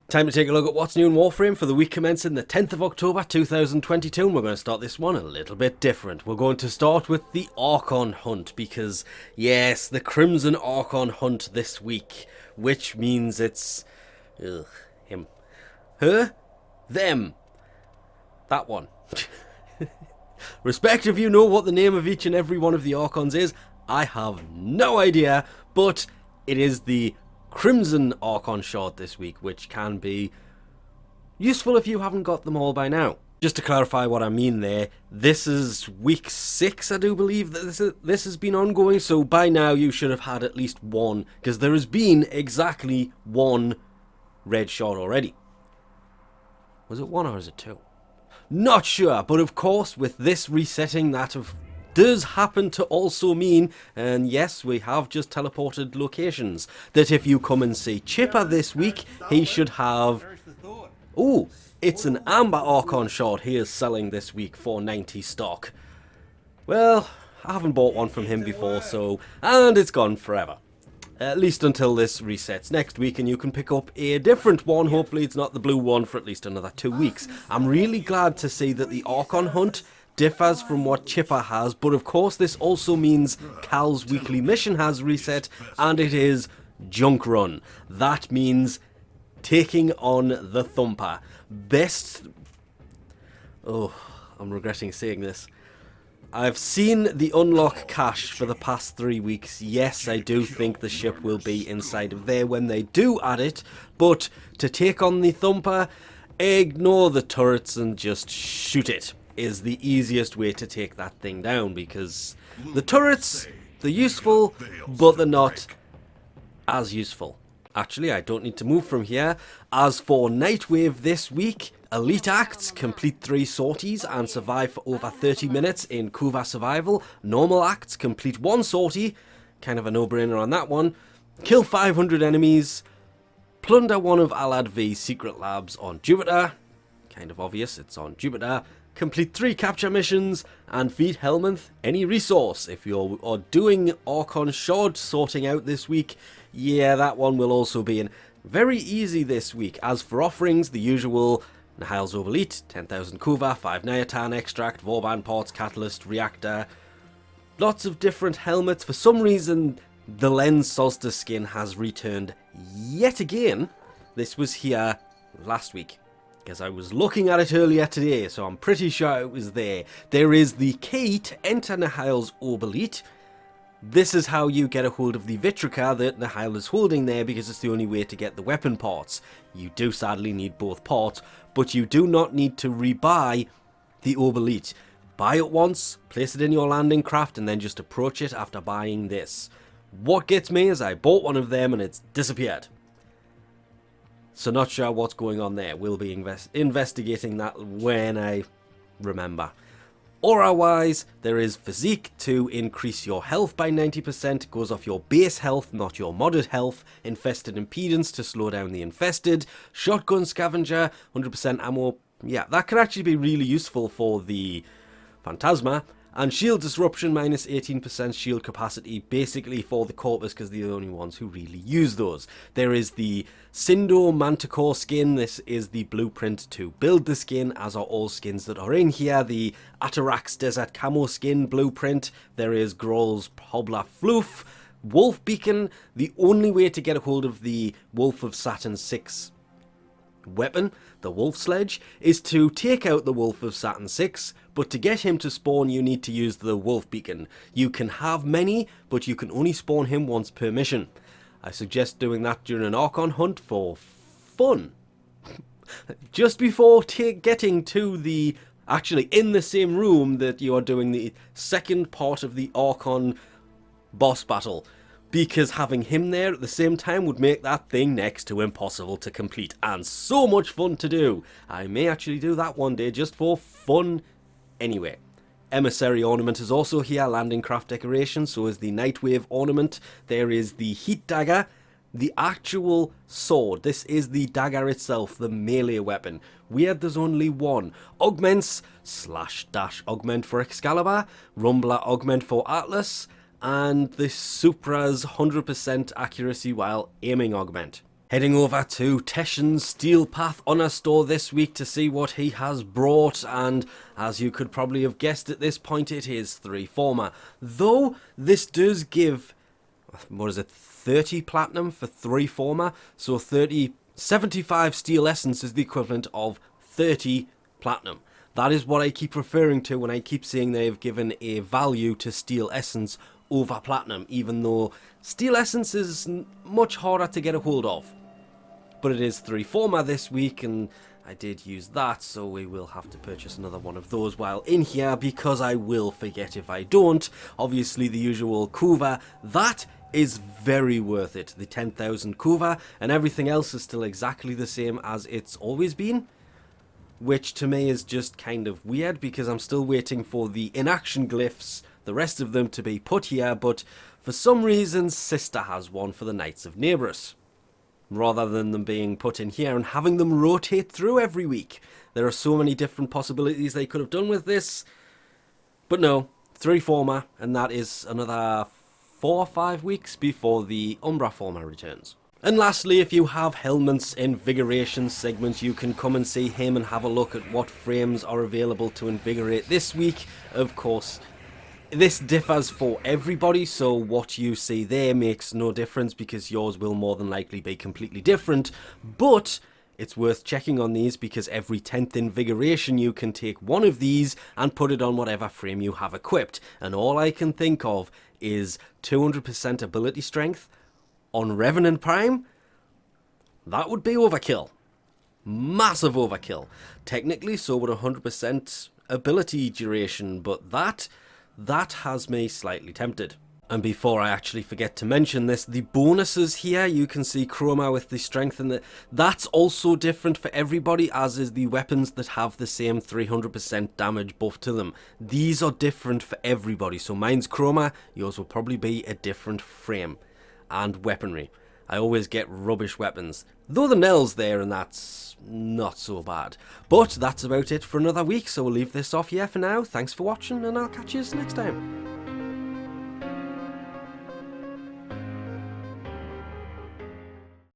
Time to take a look at what's new in Warframe for the week commencing the 10th of October 2022, and we're going to start this one a little bit different. We're going to start with the Archon Hunt, because yes, the Crimson Archon Hunt this week, which means it's... him. Her? Them. That one. Respect if you know what the name of each and every one of the Archons is. I have no idea, but it is the Crimson Archon shard this week, which can be useful if you haven't got them all by now. Just to clarify what I mean there, this is week 6, I do believe that this has been ongoing, so by now you should have had at least one, because there has been exactly one red shard already. Was it 1 or is it 2? Not sure, but of course with this resetting that does happen to also mean, and yes, we have just teleported locations, that if you come and see Chipper this week, he should have... Ooh, it's an Amber Archon shard he is selling this week for 90 stock. Well, I haven't bought one from him before, so... and it's gone forever. At least until this resets next week and you can pick up a different one. Hopefully it's not the blue one for at least another 2 weeks. I'm really glad to see that the Archon Hunt differs from what Chipper has, but of course this also means Kahl's weekly mission has reset, and it is Junk Run. That means taking on the Thumper. Best... oh, I'm regretting saying this. I've seen the unlock cache for the past 3 weeks. Yes, I do think the ship will be inside of there when they do add it, but to take on the Thumper, ignore the turrets and just shoot it is the easiest way to take that thing down, because the turrets, they're useful, but they're not as useful. Actually, I don't need to move from here. As for Nightwave this week, Elite Acts, complete 3 sorties and survive for over 30 minutes in Kuva Survival. Normal Acts, complete 1 sortie, kind of a no-brainer on that one. Kill 500 enemies, plunder one of Alad V's secret labs on Jupiter. Kind of obvious, it's on Jupiter. Complete 3 capture missions, and feed Helminth any resource. If you are doing Archon Shard sorting out this week, yeah, that one will also be in. Very easy this week. As for offerings, the usual Nihil's Elite, 10,000 Kuva, 5 Nyatan Extract, Vauban Parts, Catalyst, Reactor. Lots of different helmets. For some reason, the Lens Solstice skin has returned yet again. This was here last week, because I was looking at it earlier today, so I'm pretty sure it was there. There is the key to enter Nihil's Elite. This is how you get a hold of the Vitrica that Nihil is holding there, because it's the only way to get the weapon parts. You do sadly need both parts, but you do not need to rebuy the Elite. Buy it once, place it in your landing craft, and then just approach it after buying this. What gets me is I bought one of them and it's disappeared. So not sure what's going on there. We'll be investigating that when I remember. Aura-wise, there is Physique to increase your health by 90%. Goes off your base health, not your modded health. Infested Impedance to slow down the infested. Shotgun Scavenger, 100% ammo. Yeah, that could actually be really useful for the Phantasma. And Shield Disruption, minus 18% shield capacity, basically for the Corpus, because they're the only ones who really use those. There is the Cindo Manticore skin. This is the blueprint to build the skin, as are all skins that are in here. The Atarax Desert Camo skin blueprint. There is Grol's Hobla Floof. Wolf Beacon. The only way to get a hold of the Wolf of Saturn 6 weapon, the Wolf Sledge, is to take out the Wolf of Saturn 6, but to get him to spawn you need to use the Wolf Beacon. You can have many, but you can only spawn him once per mission. I suggest doing that during an Archon Hunt for fun. Just before getting to the... actually in the same room that you are doing the second part of the Archon boss battle, because having him there at the same time would make that thing next to impossible to complete, and so much fun to do. I may actually do that one day just for fun anyway. Emissary Ornament is also here, landing craft decoration, so is the Nightwave Ornament. There is the Heat Dagger, the actual sword. This is the dagger itself, the melee weapon. Weird there's only one. Augments, /dash augment for Excalibur, Rumbler augment for Atlas, and the Supra's 100% accuracy while aiming augment. Heading over to Teshin's Steel Path Honor store this week to see what he has brought, and as you could probably have guessed at this point, it is 3 former. Though this does give, 30 platinum for 3 former, so 75 steel essence is the equivalent of 30 platinum. That is what I keep referring to when I keep saying they have given a value to steel essence over platinum, even though steel essence is much harder to get a hold of. But it is 3 former this week, and I did use that, so we will have to purchase another one of those while in here, because I will forget if I don't. Obviously the usual Kuva, that is very worth it. The 10,000 Kuva, and everything else is still exactly the same as it's always been, which to me is just kind of weird, because I'm still waiting for the inaction glyphs, the rest of them, to be put here, but for some reason Sister has one for the Knights of Nabrus, rather than them being put in here and having them rotate through every week. There are so many different possibilities they could have done with this, but no, 3 former, and that is another 4 or 5 weeks before the Umbra former returns. And lastly, if you have Helmut's Invigoration segment, you can come and see him and have a look at what frames are available to invigorate this week. Of course, this differs for everybody, so what you see there makes no difference because yours will more than likely be completely different, but it's worth checking on these because every 10th invigoration you can take one of these and put it on whatever frame you have equipped, and all I can think of is 200% ability strength on Revenant Prime. That would be overkill. Massive overkill. Technically so would 100% ability duration, but that has me slightly tempted. And before I actually forget to mention this, the bonuses here, you can see Chroma with the strength, and that's also different for everybody, as is the weapons that have the same 300% damage buff to them. These are different for everybody, so mine's Chroma, yours will probably be a different frame. And weaponry. I always get rubbish weapons, though the Nell's there and that's not so bad. But that's about it for another week, so we'll leave this off here for now. Thanks for watching, and I'll catch you next time.